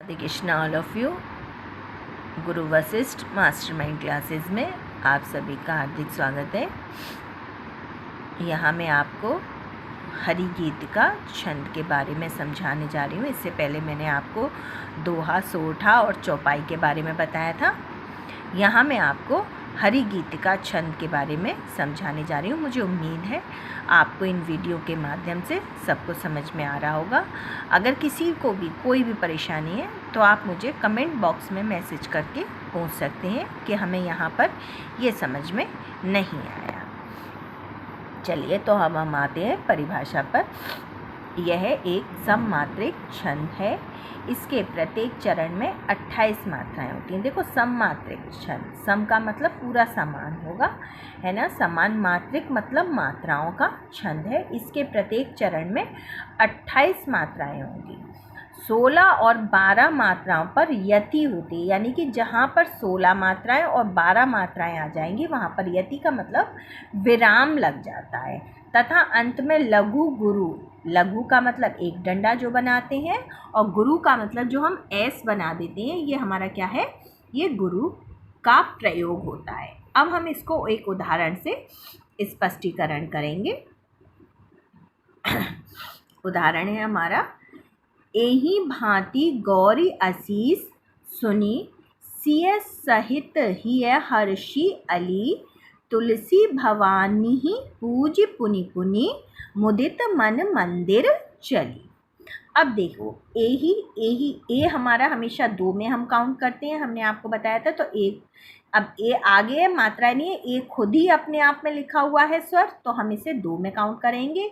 Radhe Krishna all of you. Guru Vashishtha mastermind classes में आप सभी का हार्दिक स्वागत है। यहाँ मैं आपको हरि गीत का छंद के बारे में समझाने जा रही हूँ। इससे पहले मैंने आपको दोहा, सोठा और चौपाई के बारे में बताया था। यहाँ मैं आपको हरि गीत का छंद के बारे में समझाने जा रही हूँ। मुझे उम्मीद है आपको इन वीडियो के माध्यम से सबको समझ में आ रहा होगा। अगर किसी को भी कोई भी परेशानी है तो आप मुझे कमेंट बॉक्स में मैसेज करके पूछ सकते हैं कि हमें यहाँ पर ये समझ में नहीं आया। चलिए तो हम आते हैं परिभाषा पर। यह एक सममात्रिक छंद है। इसके प्रत्येक चरण में 28 मात्राएं होती हैं। देखो, सममात्रिक छंद, सम का मतलब पूरा समान होगा, है ना। समान मात्रिक मतलब मात्राओं का छंद है। इसके प्रत्येक चरण में 28 मात्राएं होंगी। 16 और 12 मात्राओं पर यति होती है, यानी कि जहाँ पर 16 मात्राएं और 12 मात्राएं आ जाएंगी वहाँ पर यति का मतलब विराम लग जाता है। तथा अंत में लघु गुरु, लघु का मतलब एक डंडा जो बनाते हैं, और गुरु का मतलब जो हम एस बना देते हैं, ये हमारा क्या है, ये गुरु का प्रयोग होता है। अब हम इसको एक उदाहरण से स्पष्टीकरण करेंगे। उदाहरण है हमारा, एही भांति गौरी असीस सुनी, सिय सहित हिय हर्षि अली, तुलसी भवानी ही पूज पुनि पुनि, मुदित मन मंदिर चली। अब देखो, एही एही ए हमारा हमेशा दो में हम काउंट करते हैं, हमने आपको बताया था। तो एक, अब ए आगे है, मात्रा नहीं है, ए खुद ही अपने आप में लिखा हुआ है स्वर, तो हम इसे दो में काउंट करेंगे।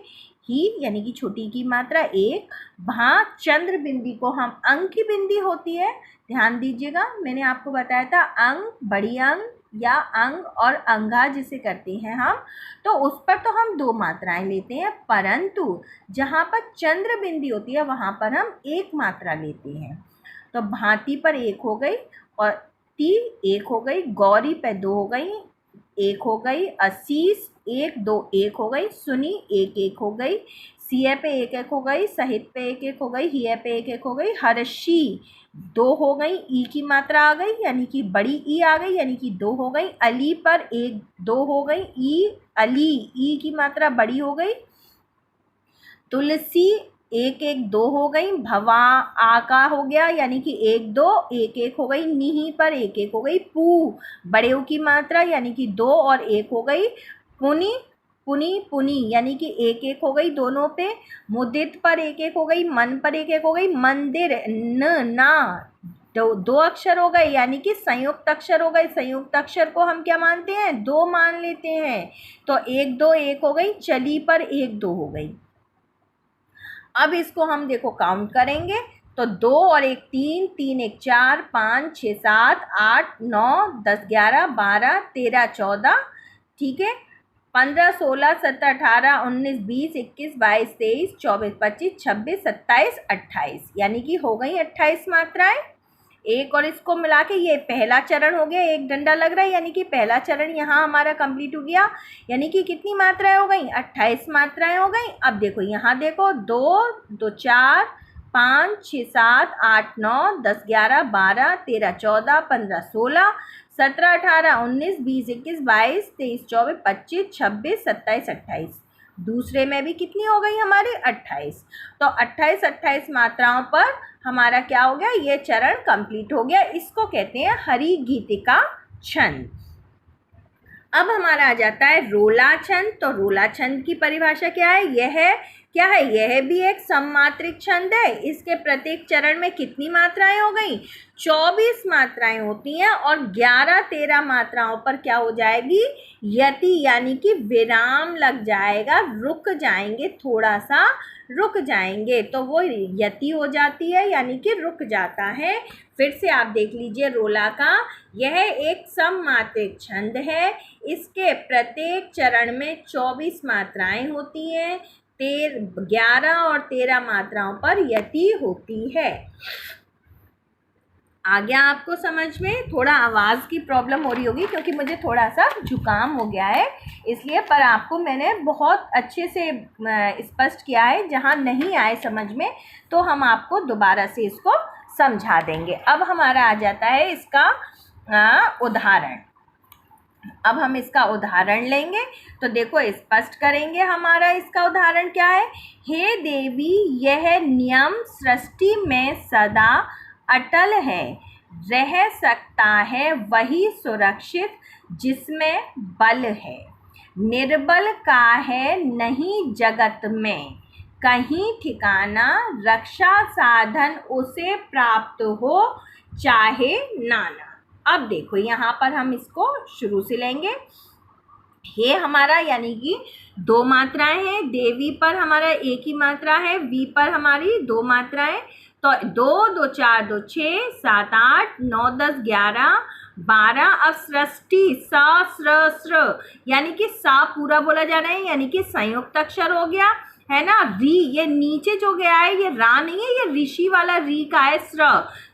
ही यानी कि छोटी की मात्रा एक, भा चंद्र बिंदी को हम अंक की बिंदी होती है, ध्यान दीजिएगा, मैंने आपको बताया था। अंक, बड़ी अंक या अंग और अंगा जिसे करते हैं हम, तो उस पर तो हम दो मात्राएं लेते हैं, परंतु जहाँ पर चंद्र बिंदी होती है वहाँ पर हम एक मात्रा लेते हैं। तो भांति पर एक हो गई, और ती एक हो गई, गौरी पे दो हो गई, एक हो गई, असीस एक दो एक हो गई, सुनी एक एक हो गई, सिय पे एक एक हो गई, सहित पे एक एक हो गई, हिय पे एक एक हो गई, हर्षी दो हो गई, ई की मात्रा आ गई यानी कि बड़ी ई आ गई, यानी कि दो हो गई। अली पर एक दो हो गई, ई अली, ई की मात्रा बड़ी हो गई। तुलसी एक एक दो हो गई, भवा आ का हो गया यानी कि एक दो एक एक हो गई, निही पर एक एक हो गई, पू बड़े ऊ की मात्रा यानी कि दो और एक हो गई, पुनि पुनि पुनि यानी कि एक एक हो गई दोनों पे, मुदित पर एक एक हो गई, मन पर एक एक हो गई, मंदिर न ना दो अक्षर हो गए यानी कि संयुक्त अक्षर हो गए। संयुक्त अक्षर को हम क्या मानते हैं, दो मान लेते हैं, तो एक दो एक हो गई, चली पर एक दो हो गई। अब इसको हम देखो काउंट करेंगे तो दो और एक तीन, तीन एक चार, 5 6 7 8 9 10 11 12 13 14, ठीक है, 15 16 17 18 19 20 21 22 23 24 25 26 27 28, यानी कि हो गई 28 मात्राएं। एक और इसको मिला के ये पहला चरण हो गया, एक डंडा लग रहा है यानी कि पहला चरण यहाँ हमारा कंप्लीट हो गया, यानी कि कितनी मात्राएं हो गई, 28 मात्राएं हो गई। अब देखो यहाँ देखो, 2 2 4 5 6 7 8 9 10 11 12 13 14 15 16 17 18 19 20 21 22 23 24 25 26 27 28, दूसरे में भी कितनी हो गई हमारी, 28। तो 28 मात्राओं पर हमारा क्या हो गया, ये चरण कंप्लीट हो गया। इसको कहते हैं हरि गीतिका छंद। अब हमारा आ जाता है रोला छंद। तो रोला छंद की परिभाषा क्या है, यह भी एक सममात्रिक छंद है। इसके प्रत्येक चरण में कितनी मात्राएं हो गई, 24 मात्राएं होती हैं, और 11-13 मात्राओं पर क्या हो जाएगी, यति यानी कि विराम लग जाएगा, रुक जाएंगे, थोड़ा सा रुक जाएंगे, तो वो यति हो जाती है यानी कि रुक जाता है। फिर से आप देख लीजिए, रोला का यह एक सममात्रिक छंद है। इसके प्रत्येक चरण में 24 मात्राएं होती हैं, 11 और 13 मात्राओं पर यति होती है। आ गया आपको समझ में? थोड़ा आवाज़ की प्रॉब्लम हो रही होगी क्योंकि मुझे थोड़ा सा जुकाम हो गया है, इसलिए, पर आपको मैंने बहुत अच्छे से स्पष्ट किया है। जहाँ नहीं आए समझ में तो हम आपको दोबारा से इसको समझा देंगे। अब हमारा आ जाता है इसका उदाहरण। अब हम इसका उदाहरण लेंगे तो देखो स्पष्ट करेंगे हमारा इसका उदाहरण क्या है। हे देवी, यह नियम सृष्टि में सदा अटल है, रह सकता है वही सुरक्षित जिसमें बल है। निर्बल का है नहीं जगत में कहीं ठिकाना, रक्षा साधन उसे प्राप्त हो चाहे नाना। अब देखो यहाँ पर हम इसको शुरू से लेंगे। हे हमारा यानी कि दो मात्राएं हैं, देवी पर हमारा एक ही मात्रा है, वी पर हमारी दो मात्राएं, तो 2 2 4 2 6 7 8 9 10 11 12। अब सृष्टि सा स्र स्र यानी कि सा पूरा बोला जा रहा है, यानी कि संयुक्त अक्षर हो गया है ना। री ये नीचे जो गया है ये रा नहीं है, ये ऋषि वाला री का है स्र।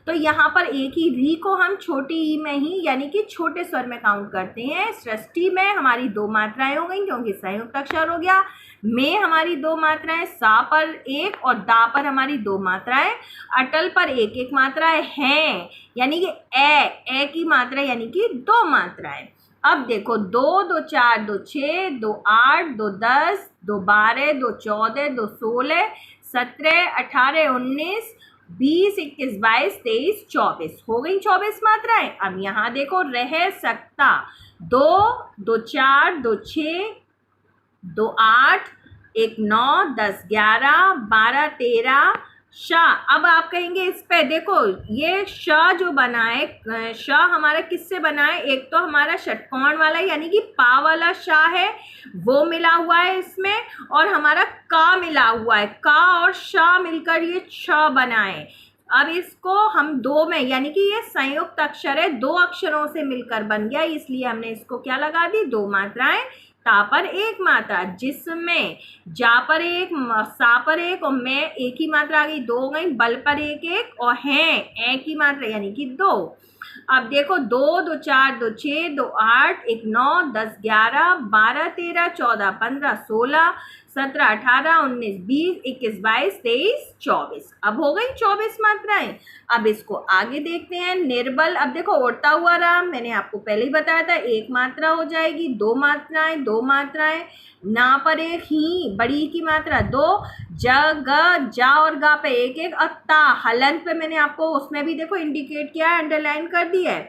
तो यहाँ पर एक ही री को हम छोटी ई में ही यानी कि छोटे स्वर में काउंट करते हैं। सृष्टि में हमारी दो मात्राएं हो गई क्योंकि संयुक्त अक्षर हो गया। में हमारी दो मात्राएं, सा पर एक और दा पर हमारी दो मात्राएं, अटल पर एक एक मात्राएं हैं यानी कि ए की मात्रा यानी कि दो मात्राएं। अब देखो 2 2 4 2 6 2 8 2 10 2 12 2 14 2 16 17 18 19 20 21 22 23 24 हो गई 24 मात्राएं। अब यहाँ देखो रह सकता 2 2 4 2 6 2 8 1 9 10 11 12 13 शाह। अब आप कहेंगे इस पे देखो ये शाह जो बना है, शाह हमारा किससे बना है, एक तो हमारा षटकोण वाला यानी कि पा वाला शाह है वो मिला हुआ है इसमें, और हमारा का मिला हुआ है, का और शाह मिलकर ये शाह बना है। अब इसको हम दो में यानी कि ये संयुक्त अक्षर है, दो अक्षरों से मिलकर बन गया, इसलिए हमने इसको क्या लगा दी, दो मात्राएं, ता पर एक मात्रा, जिसमें जा पर एक, सा पर एक और में एक ही मात्रा आ गई, दो हो गई, बल पर एक एक और हैं एक ही मात्रा यानी कि दो। अब देखो 2 2 4 2 6 2 8 1 9 10 11 12 13 14 15 16 17 18 19 20 21 22 23 24। अब हो गई 24 मात्राएं। अब इसको आगे देखते हैं। निर्बल, अब देखो उड़ता हुआ राम मैंने आपको पहले ही बताया था, एक मात्रा हो जाएगी, दो मात्राएं, दो मात्राएं, ना पर एक, ही बड़ी की मात्रा दो, ज ग जा और गा पे एक एक, और ता हलंत पे मैंने आपको उसमें भी देखो इंडिकेट किया है, अंडरलाइन कर दी है।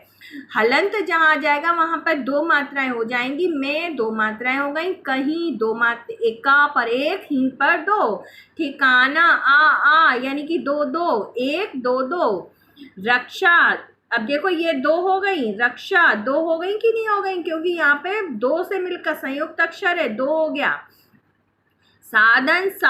हलंत जहाँ आ जाएगा वहाँ पर दो मात्राएं हो जाएंगी, में दो मात्राएं हो गई, कहीं दो मात्रा, एका पर एक, ही पर दो, ठिकाना आ यानी कि दो दो, एक दो दो, रक्षा, अब देखो ये दो हो गई, रक्षा दो हो गई कि नहीं हो गई, क्योंकि यहाँ पे दो से मिलकर संयुक्त अक्षर है, दो हो गया। साधन सा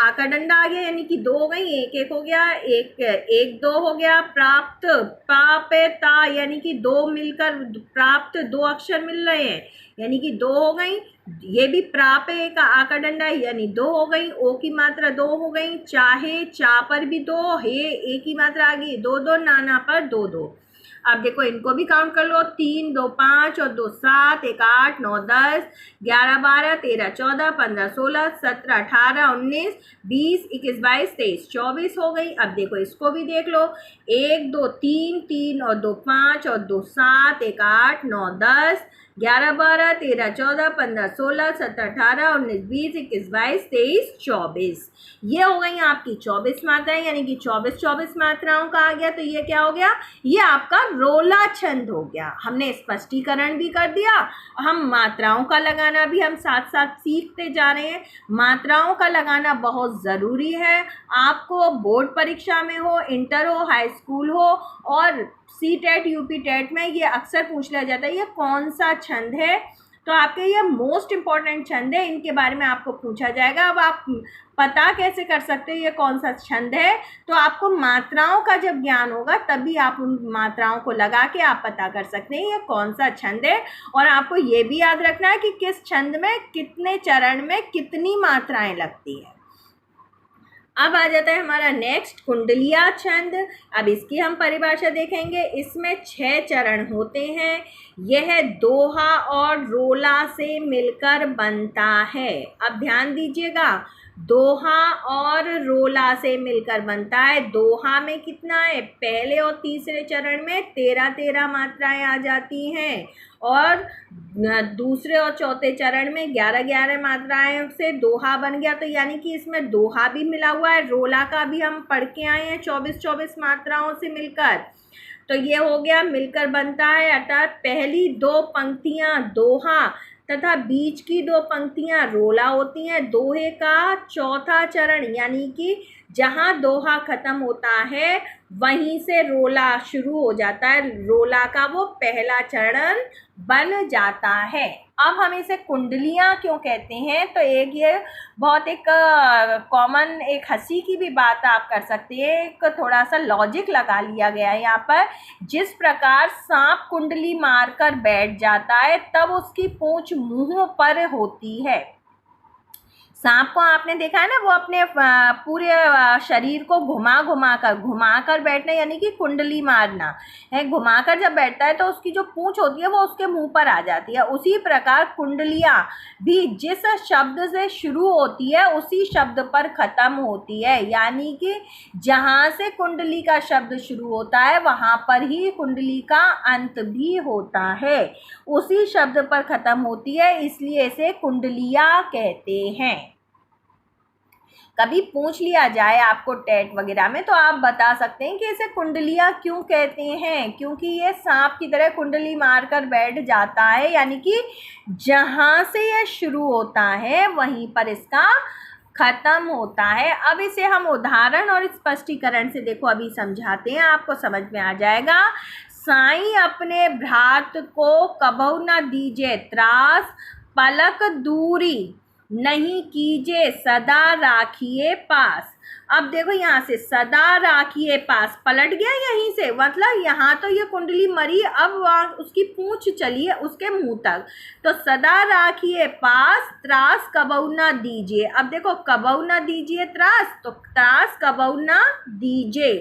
आका डंडा आ गया यानी कि दो हो गई, एक एक हो गया, एक एक दो हो गया। प्राप्त पा पे ता यानी कि दो मिलकर प्राप्त, दो अक्षर मिल रहे हैं यानी कि दो हो गई। ये भी प्रापे का आका डंडा यानी दो हो गई, ओ की मात्रा दो हो गई, चाहे चा पर भी दो, हे एक ही मात्रा आ गई, दो दो, नाना पर दो दो। अब देखो इनको भी काउंट कर लो, 3 2 5 और 2 7 1 8 9 10 11 12 13 14 15 16 17 18 19 20 21 22 23 24 हो गई। अब देखो इसको भी देख लो, 1 2 3 3 और 2 5 और 2 7 1 8 9 10 11 12 13 14 15 16 17 18 19 20 21 22 23 24। ये हो गई आपकी 24 मात्राएं यानी कि 24 मात्राओं का आ गया। तो ये क्या हो गया, ये आपका रोला छंद हो गया। हमने स्पष्टीकरण भी कर दिया, हम मात्राओं का लगाना भी हम साथ साथ सीखते जा रहे हैं। मात्राओं का लगाना बहुत ज़रूरी है। आपको बोर्ड परीक्षा में हो, इंटर हो, हाई स्कूल हो और सी-टेट यूपी टेट में ये अक्सर पूछ लिया जाता है ये कौन सा छंद है, तो आपके ये मोस्ट इम्पॉर्टेंट छंद है, इनके बारे में आपको पूछा जाएगा। अब आप पता कैसे कर सकते हो ये कौन सा छंद है, तो आपको मात्राओं का जब ज्ञान होगा तभी आप उन मात्राओं को लगा के आप पता कर सकते हैं ये कौन सा छंद है। और आपको ये भी याद रखना है कि किस छंद में कितने चरण में कितनी मात्राएं लगती हैं। अब आ जाता है हमारा नेक्स्ट कुंडलिया छंद। अब इसकी हम परिभाषा देखेंगे। इसमें 6 चरण होते हैं। यह दोहा और रोला से मिलकर बनता है। अब ध्यान दीजिएगा, दोहा और रोला से मिलकर बनता है। दोहा में कितना है, पहले और तीसरे चरण में 13-13 मात्राएं आ जाती हैं और दूसरे और चौथे चरण में 11-11 मात्राएं से दोहा बन गया। तो यानी कि इसमें दोहा भी मिला हुआ है। रोला का भी हम पढ़ के आए हैं 24-24 मात्राओं से मिलकर। तो ये हो गया मिलकर बनता है, अर्थात पहली 2 पंक्तियां दोहा तथा बीच की 2 पंक्तियां रोला होती हैं। दोहे का चौथा चरण यानी कि जहां दोहा खत्म होता है वहीं से रोला शुरू हो जाता है, रोला का वो पहला चरण बन जाता है। अब हम इसे कुंडलियां क्यों कहते हैं, तो एक ये बहुत एक कॉमन एक हंसी की भी बात आप कर सकते हैं, एक थोड़ा सा लॉजिक लगा लिया गया है यहाँ पर। जिस प्रकार सांप कुंडली मारकर बैठ जाता है तब उसकी पूंछ मुंह पर होती है। सांप को आपने देखा है ना, वो अपने पूरे शरीर को घुमा कर बैठना यानी कि कुंडली मारना है। घुमाकर जब बैठता है तो उसकी जो पूंछ होती है वो उसके मुंह पर आ जाती है। उसी प्रकार कुंडलियां भी जिस शब्द से शुरू होती है उसी शब्द पर खत्म होती है, यानी कि जहां से कुंडली का शब्द शुरू होता है वहां पर ही कुंडली का अंत भी होता है, उसी शब्द पर खत्म होती है, इसलिए इसे कुंडलियां कहते हैं। कभी पूछ लिया जाए आपको टेट वगैरह में तो आप बता सकते हैं कि इसे कुंडलियां क्यों कहते हैं, क्योंकि ये सांप की तरह कुंडली मारकर बैठ जाता है, यानी कि जहां से यह शुरू होता है वहीं पर इसका खत्म होता है। अब इसे हम उदाहरण और स्पष्टीकरण से देखो अभी समझाते हैं, आपको समझ में आ जाएगा। साईं अपने भ्रात को कबहु न दीजे त्रास, पलक दूरी नहीं कीजे सदा राखिए पास। अब देखो यहाँ से सदा राखिए पास पलट गया यहीं से, मतलब यहाँ तो ये कुंडली मरी, अब वहाँ उसकी पूंछ चली है उसके मुंह तक। तो सदा राखिए पास, त्रास कबहु न दीजिए। अब देखो कबहु न दीजिए त्रास, तो त्रास कबहु न दीजिए।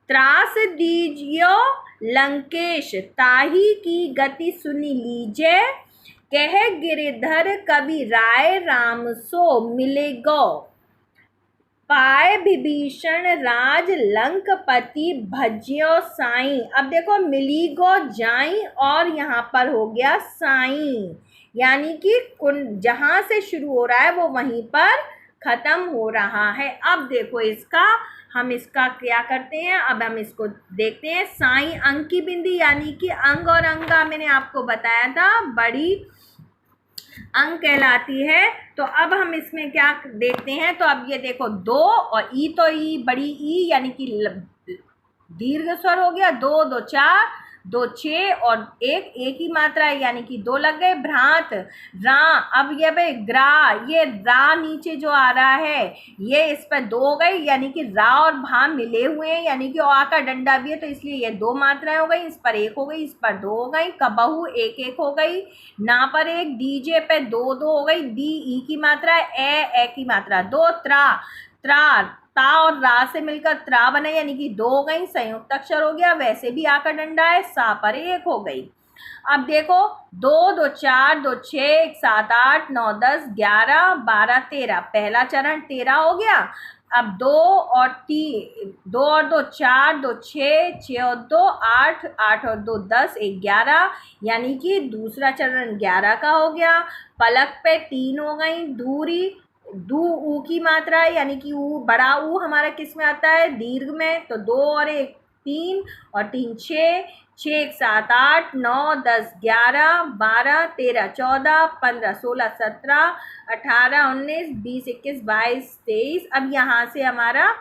त्रास दीजियो लंकेश, ताही की गति सुनी लीजे, कह गिरिधर कवि राय राम सो मिले गो, पाए विभीषण राज लंकपति भज्यो साईं। अब देखो मिली गो जाई और यहाँ पर हो गया साईं, यानी कि जहाँ से शुरू हो रहा है वो वहीं पर खत्म हो रहा है। अब देखो हम इसका क्या करते हैं, अब हम इसको देखते हैं। साईं अंक की बिंदी यानी कि अंग और अंगा मैंने आपको बताया था बड़ी अंग कहलाती है। तो अब हम इसमें क्या देखते हैं, तो अब ये देखो 2 और ई, तो ई बड़ी ई यानी कि दीर्घ स्वर हो गया, 2 2 4 2 6 और एक ही मात्रा है यानी कि 2 लग गए। भ्रांत रा, अब ये भाई ग्रा, ये रा नीचे जो आ रहा है ये इस पर 2 हो गई, यानी कि रा और भा मिले हुए हैं, यानी कि आ का डंडा भी है तो इसलिए ये 2 मात्राएं हो गई, इस पर 1 हो गई, इस पर 2 हो गई। कबहू 1 1 हो गई, ना पर 1, डीजे पे 2 2 हो गई, दी ई की मात्रा है, ए की मात्रा 2, त्रा ता और रा से मिलकर त्रा बना यानी कि 2 हो गई, संयुक्त अक्षर हो गया। वैसे भी आ का डंडा है, सा पर 1 हो गई। अब देखो 2 2 4 2 6 1 7 8 9 10 11 12 13, पहला चरण 13 हो गया। अब 2 और 2 4 2 6 6 और 2 8 8 और 2 10 1 11, यानी कि दूसरा चरण 11 का हो गया। पलक पे 3 हो गई, दूरी दू ऊ की मात्रा है यानी कि ऊ बड़ा ऊ हमारा किस में आता है, दीर्घ में, तो 2 और 1 3 और 3 6 6 1 7 8 9 10 11 12 13 14 15 16 17 18 19 20 21 22 23। अब यहाँ से हमारा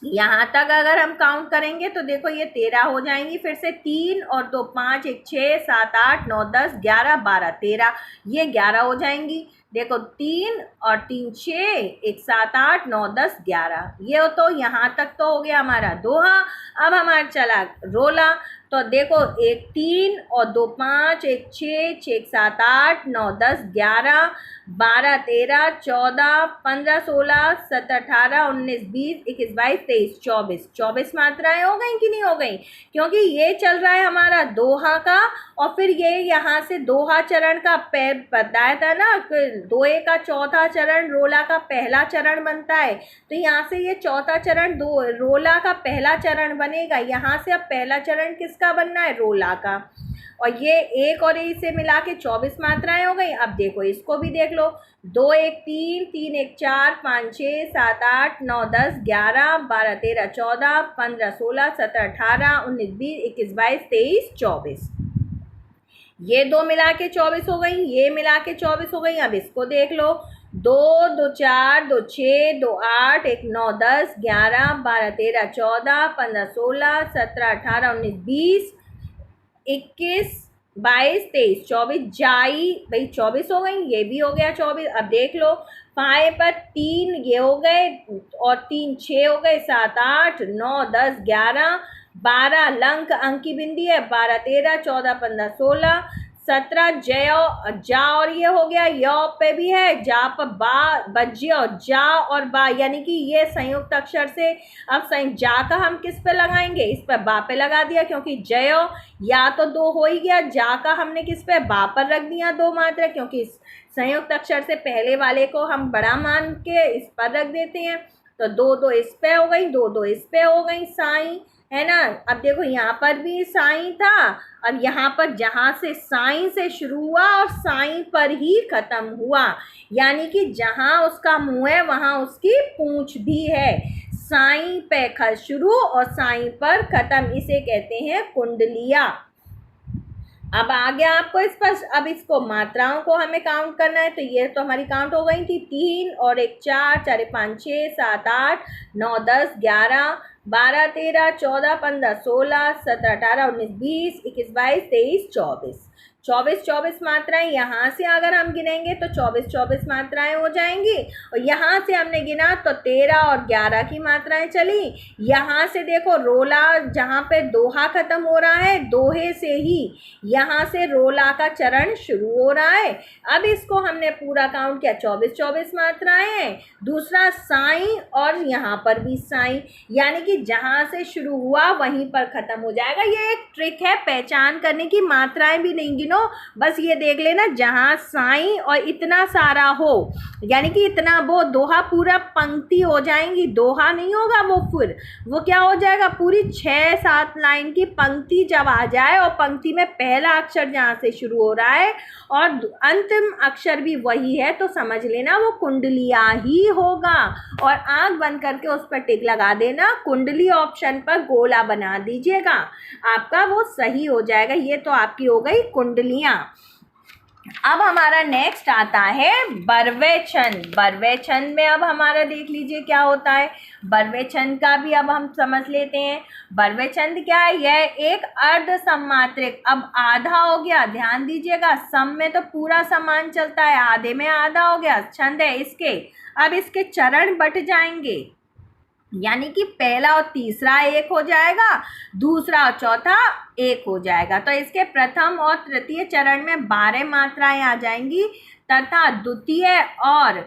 यहाँ तक अगर हम काउंट करेंगे तो देखो ये 13 हो जाएंगी, फिर से 3 और 2 5 1 6 7 8 9 10 11 12 13, ये 11 हो जाएंगी। देखो 3 और 3 6 1 7 8 9 10 11, ये तो यहाँ तक तो हो गया हमारा दोहा। अब हमारा चला रोला। तो देखो 1 3 और 2 5, 1 6, 6 7 8 9 10 11 12 13 14 15 16 17 18 19 20 21 22 23 24 24 मात्राएं हो गई कि नहीं हो गई, क्योंकि ये चल रहा है हमारा दोहा का, और फिर ये यहाँ से दोहा चरण का बताया था ना, दोहे का चौथा चरण रोला का पहला चरण बनता है, तो यहाँ से ये चौथा चरण दो रोला का पहला चरण बनेगा। यहाँ से अब पहला चरण किसका बनना है, रोला का, और ये एक और इसे मिला के 24 मात्राएं हो गई। अब देखो इसको भी देख लो, 2 1 3 3 1 4 5 6 7 8 9 10 11 12 13 14 15 16 17 18 19 20 21 22 23 24, ये दो मिला के 24 हो गई, ये मिला के 24 हो गई। अब इसको देख लो, 2 2 4 2 6 2 8 1 9 10 11 12 13 14 15 16 17 18 19 20 21 22 23 24, जाई भाई 24 हो गई, ये भी हो गया 24। अब देख लो, फाए पर 3 ये हो गए, और 3 6 हो गए, 7 8 9 10 11 12 लंक अंक की बिंदी है, 12 13 14 15 16 17 जय जा, और ये हो गया य पे भी है, जा पर बा बज्य और जा और बा, यानी कि ये संयुक्त अक्षर से अब संयुक्त जा का हम किस पे लगाएंगे, इस पर बा पे लगा दिया, क्योंकि जय या तो 2 हो ही गया, जा का हमने किस पे बा पर रख दिया 2 मात्रा, क्योंकि इस संयुक्त अक्षर से पहले वाले को हम बड़ा मान के इस पर रख देते हैं, तो 2 2 इस पे हो गई, 2 2 इस पे हो गई, साई है ना। अब देखो यहाँ पर भी साई था, और यहाँ पर जहाँ से साई से शुरू हुआ और साई पर ही खत्म हुआ, यानी कि जहाँ उसका मुंह है वहाँ उसकी पूंछ भी है, साई पे खत शुरू और साई पर खत्म, इसे कहते हैं कुंडलिया। अब आ गया आपको इस पर, अब इसको मात्राओं को हमें काउंट करना है, तो ये तो हमारी काउंट हो गई थी, 3 और 1 4 4 1 5 6 7 8 9 10 11 12 13 14 15 16 17 18 19 20 21 22 23 24, 24 मात्राएं यहाँ से अगर हम गिनेंगे तो 24 मात्राएं हो जाएंगी, और यहाँ से हमने गिना तो 13 और 11 की मात्राएं चली। यहाँ से देखो रोला जहाँ पे दोहा खत्म हो रहा है, दोहे से ही यहाँ से रोला का चरण शुरू हो रहा है। अब इसको हमने पूरा काउंट किया, 24 मात्राएं हैं। दूसरा साई, और यहाँ पर भी साई, यानी कि जहाँ से शुरू हुआ वहीं पर खत्म हो जाएगा। ये एक ट्रिक है पहचान करने की, मात्राएं भी नहीं गिनो, बस ये देख लेना जहाँ साई और इतना सारा हो, यानी कि इतना वो दोहा पूरा पंक्ति हो जाएंगी, दोहा नहीं होगा वो, फिर वो क्या हो जाएगा, पूरी 6-7 लाइन की पंक्ति जब आ जाए, और पंक्ति में पहला अक्षर जहाँ से शुरू हो रहा है और अंतिम अक्षर भी वही है, तो समझ लेना वो कुंडलिया ही होगा, और आंख बंद करके उस पर टिक लगा देना, कुंडली ऑप्शन पर गोला बना दीजिएगा, आपका वो सही हो जाएगा। ये तो आपकी हो गई कुंडलियाँ। अब हमारा नेक्स्ट आता है बरवे छंद। बरवे छंद में अब हमारा देख लीजिए क्या होता है, बरवे छंद का भी अब हम समझ लेते हैं। बरवे छंद क्या है, यह एक अर्ध सम्मात्रिक, अब आधा हो गया, ध्यान दीजिएगा, सम में तो पूरा समान चलता है, आधे में आधा हो गया, छंद है इसके, अब इसके चरण बट जाएंगे, यानी कि पहला और तीसरा एक हो जाएगा, दूसरा और चौथा एक हो जाएगा, तो इसके प्रथम और तृतीय चरण में 12 मात्राएं आ जाएंगी, तथा द्वितीय और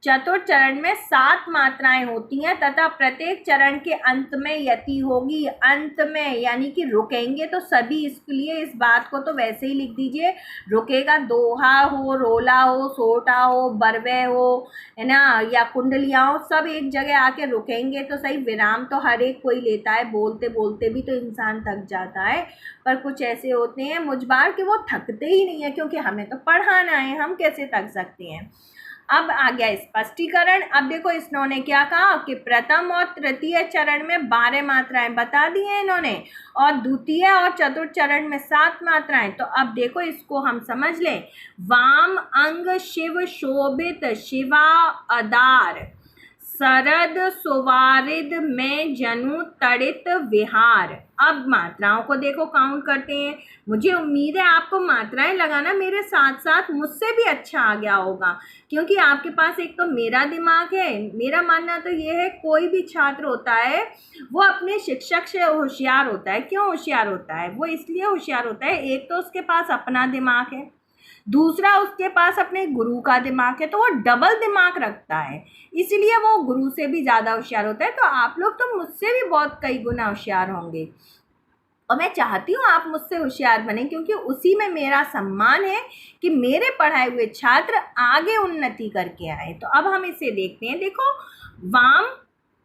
चतुर्थ चरण में 7 मात्राएं होती हैं, तथा प्रत्येक चरण के अंत में यति होगी, अंत में यानी कि रुकेंगे तो सभी, इसके लिए इस बात को तो वैसे ही लिख दीजिए, रुकेगा, दोहा हो, रोला हो, सोटा हो, बरवे हो, है ना, या कुंडलिया हो, सब एक जगह आके रुकेंगे तो सही। विराम तो हर एक कोई लेता है, बोलते बोलते भी तो इंसान थक जाता है, पर कुछ ऐसे होते हैं मुझबार कि वो थकते ही नहीं है, क्योंकि हमें तो पढ़ाना है, हम कैसे थक सकते हैं। अब आ गया स्पष्टीकरण। अब देखो इन्होंने क्या कहा कि प्रथम और तृतीय चरण में 12 मात्राएं बता दी हैं इन्होंने, और द्वितीय और चतुर्थ चरण में 7 मात्राएं। तो अब देखो इसको हम समझ लें, वाम अंग शिव शोभित शिवा आधार, शरद सुवारिद में जनु तड़ित विहार। अब मात्राओं को देखो, काउंट करते हैं। मुझे उम्मीद है आपको मात्राएं लगाना मेरे साथ साथ मुझसे भी अच्छा आ गया होगा, क्योंकि आपके पास एक तो मेरा दिमाग है। मेरा मानना तो ये है, कोई भी छात्र होता है वो अपने शिक्षक से होशियार होता है। क्यों होशियार होता है? वो इसलिए होशियार होता है, एक तो उसके पास अपना दिमाग है, दूसरा उसके पास अपने गुरु का दिमाग है, तो वो डबल दिमाग रखता है, इसलिए वो गुरु से भी ज़्यादा होशियार होता है। तो आप लोग तो मुझसे भी बहुत कई गुना होशियार होंगे, और मैं चाहती हूँ आप मुझसे होशियार बने, क्योंकि उसी में मेरा सम्मान है कि मेरे पढ़ाए हुए छात्र आगे उन्नति करके आए। तो अब हम इसे देखते हैं। देखो, वाम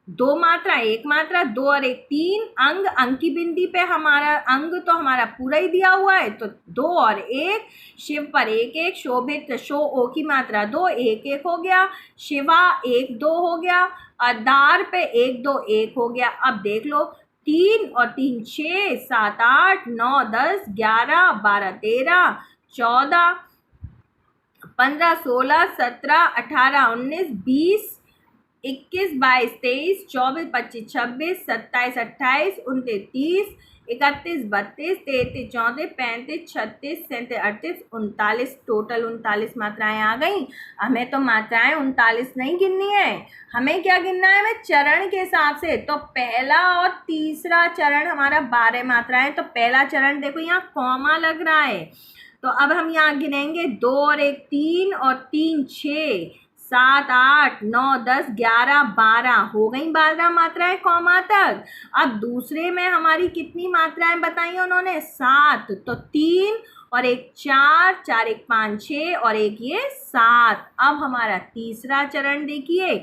2 मात्रा, 1 मात्रा, 2 और 1 3 अंग। अंग की बिंदी पे हमारा अंग तो हमारा पूरा ही दिया हुआ है, तो 2 और 1। शिव पर 1 1, शोभित शो ओ की मात्रा 2, 1 1 हो गया। शिवा 1 2 हो गया। आधार पे 1 2 1 हो गया। अब देख लो, 3 और 3 6, 7 8 9 10 11 12 13 14 15 16 17 18 19 20 21 22 23 24 25 26 27 28 29 30 31 32 33 34 35 36 37 38 39, टोटल 39 मात्राएं आ गई। हमें तो मात्राएं 39 नहीं गिननी है, हमें क्या गिनना है? हमें चरण के हिसाब से। तो पहला और तीसरा चरण हमारा 12 मात्राएं। तो पहला चरण देखो, यहाँ कॉमा लग रहा है, तो अब हम यहाँ गिनेंगे 2 और 1 3 और 3 6 7 8 9 10 11 12 हो गई 12 मात्राएं कॉमा तक। अब दूसरे में हमारी कितनी मात्राएं बताई उन्होंने? 7। तो 3 और 1 4 4 1 5 6 और 1 ये 7। अब हमारा तीसरा चरण देखिए,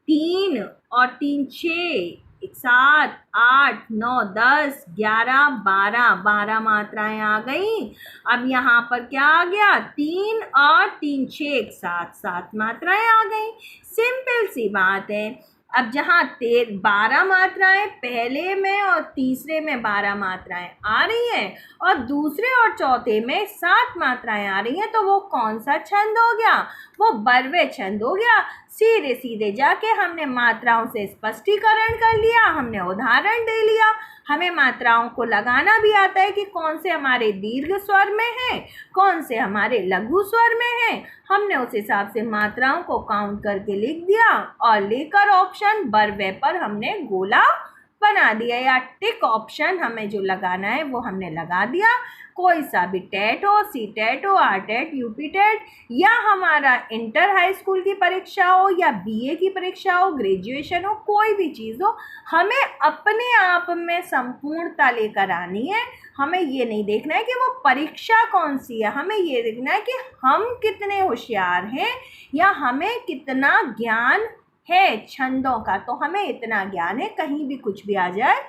3 और 3 6 7 8 9 10 11 12 12 मात्राएं आ गई। अब यहाँ पर क्या आ गया? 3 और 3 6 7 7 मात्राएं आ गई। सिंपल सी बात है। अब जहाँ 12 मात्राएं पहले में और तीसरे में 12 मात्राएं आ रही हैं और दूसरे और चौथे में 7 मात्राएं आ रही हैं, तो वो कौन सा छंद हो गया? वो बर्वे छंद हो गया। सीधे सीधे जाके हमने मात्राओं से स्पष्टीकरण कर लिया, हमने उदाहरण दे लिया। हमें मात्राओं को लगाना भी आता है कि कौन से हमारे दीर्घ स्वर में है, कौन से हमारे लघु स्वर में है। हमने उस हिसाब से मात्राओं को काउंट करके लिख दिया और लेकर ऑप्शन बर्वे पर हमने गोला बना दिया, या टिक ऑप्शन हमें जो लगाना है वो हमने लगा दिया। कोई सा भी टेट हो, सी टेट हो, आर टेट, यूपी टेट, या हमारा इंटर हाई स्कूल की परीक्षा हो, या बीए की परीक्षा हो, ग्रेजुएशन हो, कोई भी चीज़ हो, हमें अपने आप में संपूर्णता लेकर आनी है। हमें ये नहीं देखना है कि वो परीक्षा कौन सी है, हमें ये देखना है कि हम कितने होशियार हैं या हमें कितना ज्ञान है छंदों का। तो हमें इतना ज्ञान है, कहीं भी कुछ भी आ जाए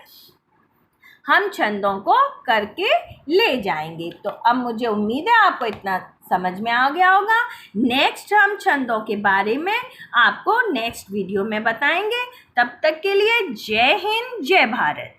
हम छंदों को करके ले जाएंगे। तो अब मुझे उम्मीद है आपको इतना समझ में आ गया होगा। नेक्स्ट हम छंदों के बारे में आपको नेक्स्ट वीडियो में बताएंगे। तब तक के लिए जय हिंद, जय भारत।